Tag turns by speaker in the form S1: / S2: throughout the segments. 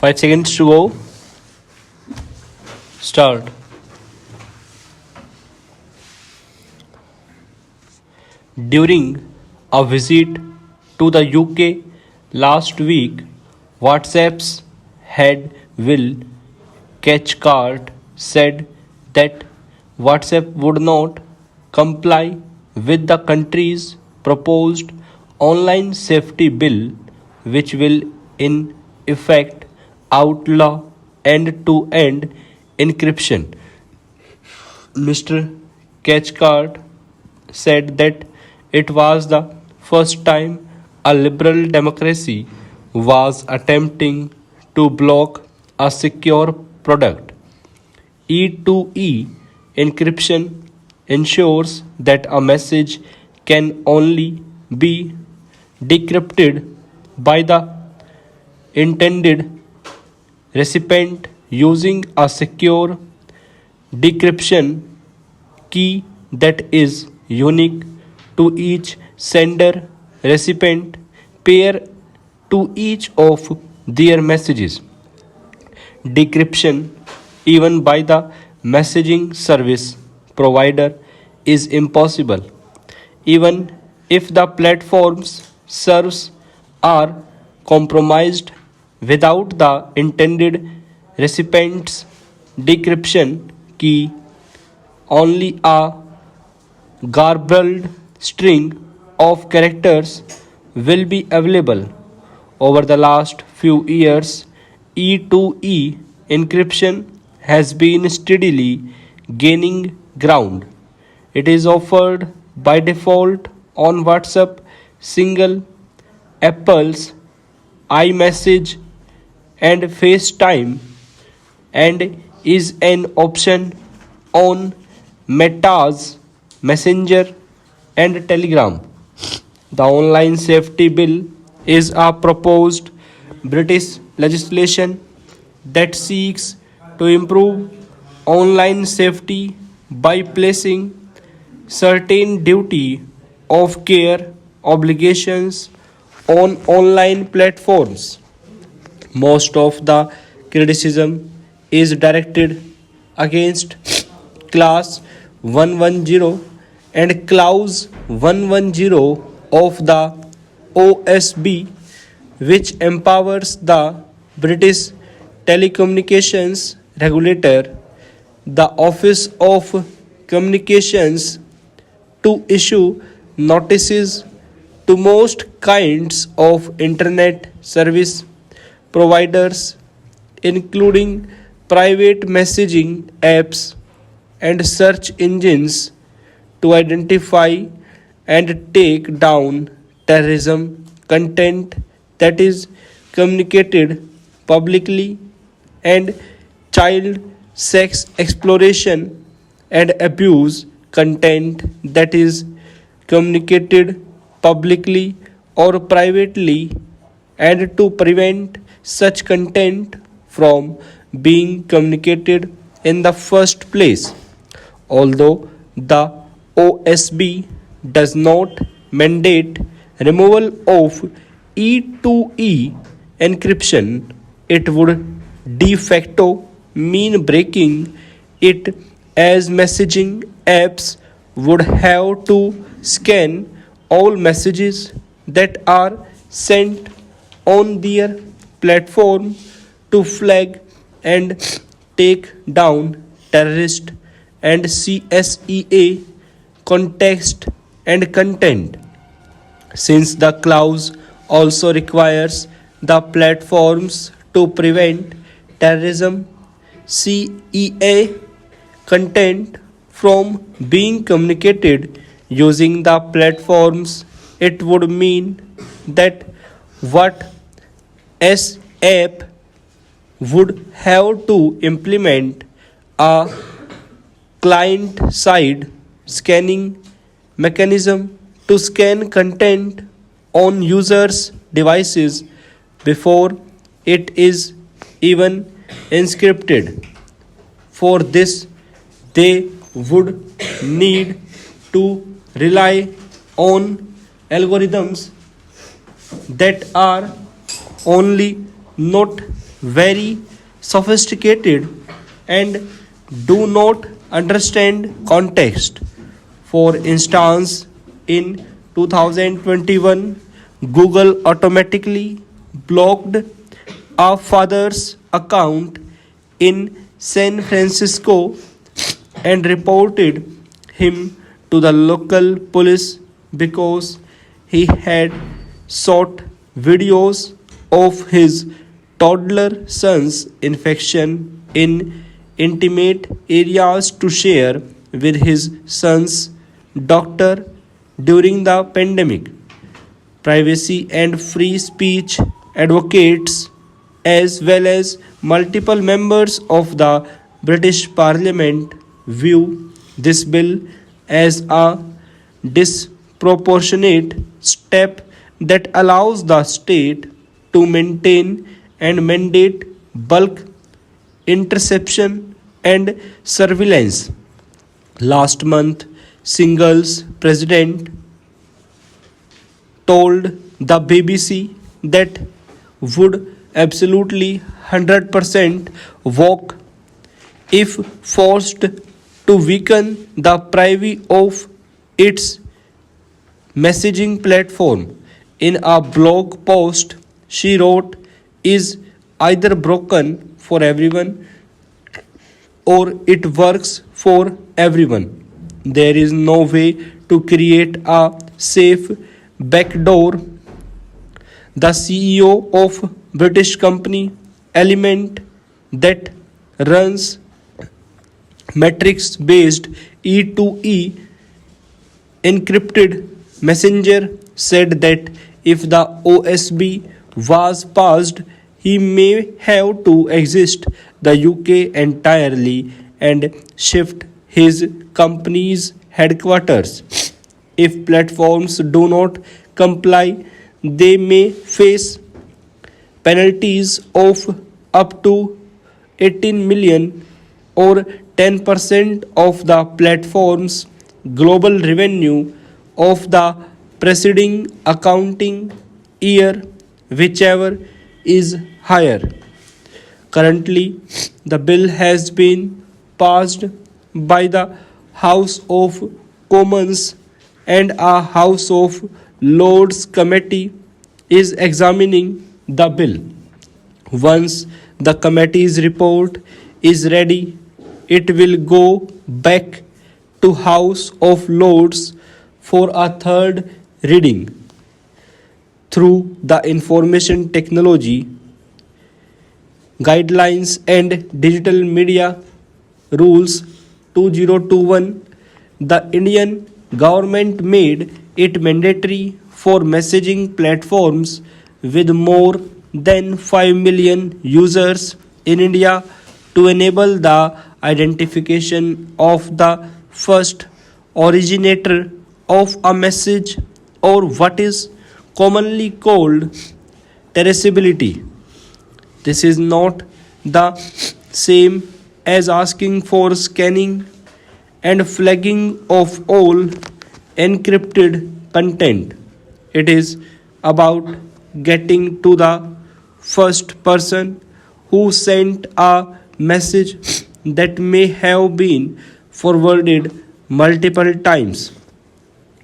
S1: 5 seconds to go. Start. During a visit to the UK last week, WhatsApp's head Will Cathcart said that WhatsApp would not comply with the country's proposed online safety bill, which will in effect outlaw end-to-end encryption. Mr. Cathcart said that it was the first time a liberal democracy was attempting to block a secure product. E2E encryption ensures that a message can only be decrypted by the intended recipient using a secure decryption key that is unique to each sender recipient pair to each of their messages. Decryption, even by the messaging service provider, is impossible, even if the platform's servers are compromised. Without the intended recipient's decryption key, only a garbled string of characters will be available. Over the last few years, E2E encryption has been steadily gaining ground. It is offered by default on WhatsApp, single, Apple's iMessage, and FaceTime, and is an option on Meta's Messenger and Telegram. The online safety bill is a proposed British legislation that seeks to improve online safety by placing certain duty of care obligations on online platforms. Most of the criticism is directed against Clause 110 and Clause 110 of the OSB, which empowers the British Telecommunications Regulator, the Office of Communications, to issue notices to most kinds of internet service providers, including private messaging apps and search engines, to identify and take down terrorism content that is communicated publicly, and child sex exploration and abuse content that is communicated publicly or privately, and to prevent such content from being communicated in the first place. Although the OSB does not mandate removal of E2E encryption, it would de facto mean breaking it, as messaging apps would have to scan all messages that are sent on their platform to flag and take down terrorist and CSEA context and content. Since the clause also requires the platforms to prevent terrorism, CEA content from being communicated using the platforms, it would mean that what app would have to implement a client-side scanning mechanism to scan content on users' devices before it is even encrypted. For this, they would need to rely on algorithms that are only not very sophisticated and do not understand context. For instance, in 2021, Google automatically blocked a father's account in San Francisco and reported him to the local police because he had shot videos of his toddler son's infection in intimate areas to share with his son's doctor during the pandemic. Privacy and free speech advocates, as well as multiple members of the British Parliament, view this bill as a disproportionate step that allows the state to maintain and mandate bulk interception and surveillance. Last month, Single's president told the BBC that would absolutely 100% walk if forced to weaken the privacy of its messaging platform. In a blog post, she wrote, is either broken for everyone or it works for everyone. There is no way to create a safe backdoor. The CEO of British company Element that runs matrix based E2E encrypted messenger said that if the OSB was passed, he may have to exit the UK entirely and shift his company's headquarters. If platforms do not comply, they may face penalties of up to 18 million or 10% of the platform's global revenue of the preceding accounting year, whichever is higher. Currently, the bill has been passed by the House of Commons and a House of Lords committee is examining the bill. Once the committee's report is ready, it will go back to House of Lords for a third reading. Through the Information Technology Guidelines and Digital Media Rules 2021, the Indian government made it mandatory for messaging platforms with more than 5 million users in India to enable the identification of the first originator of a message, or what is commonly called traceability. This is not the same as asking for scanning and flagging of all encrypted content. It is about getting to the first person who sent a message that may have been forwarded multiple times.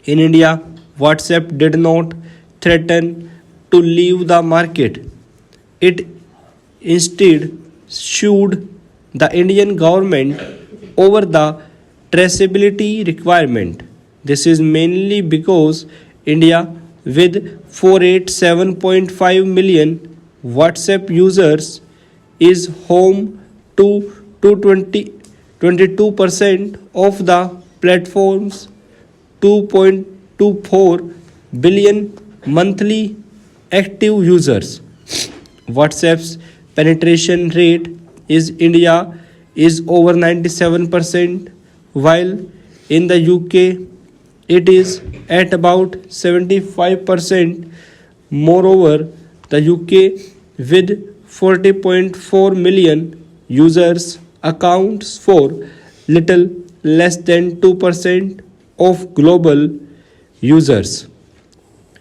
S1: In India, WhatsApp did not threaten to leave the market. It instead sued the Indian government over the traceability requirement. This is mainly because India, with 487.5 million WhatsApp users, is home to 22% of the platform's 2.24 billion monthly active users. WhatsApp's penetration rate is India is over 97%, while in the UK it is at about 75%. Moreover, the UK with 40.4 million users accounts for little less than 2% of global users.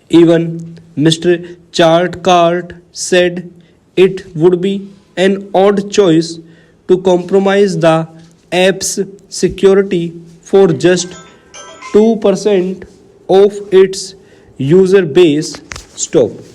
S1: Even Mr. Chartcart said it would be an odd choice to compromise the app's security for just 2% of its user base. Stop.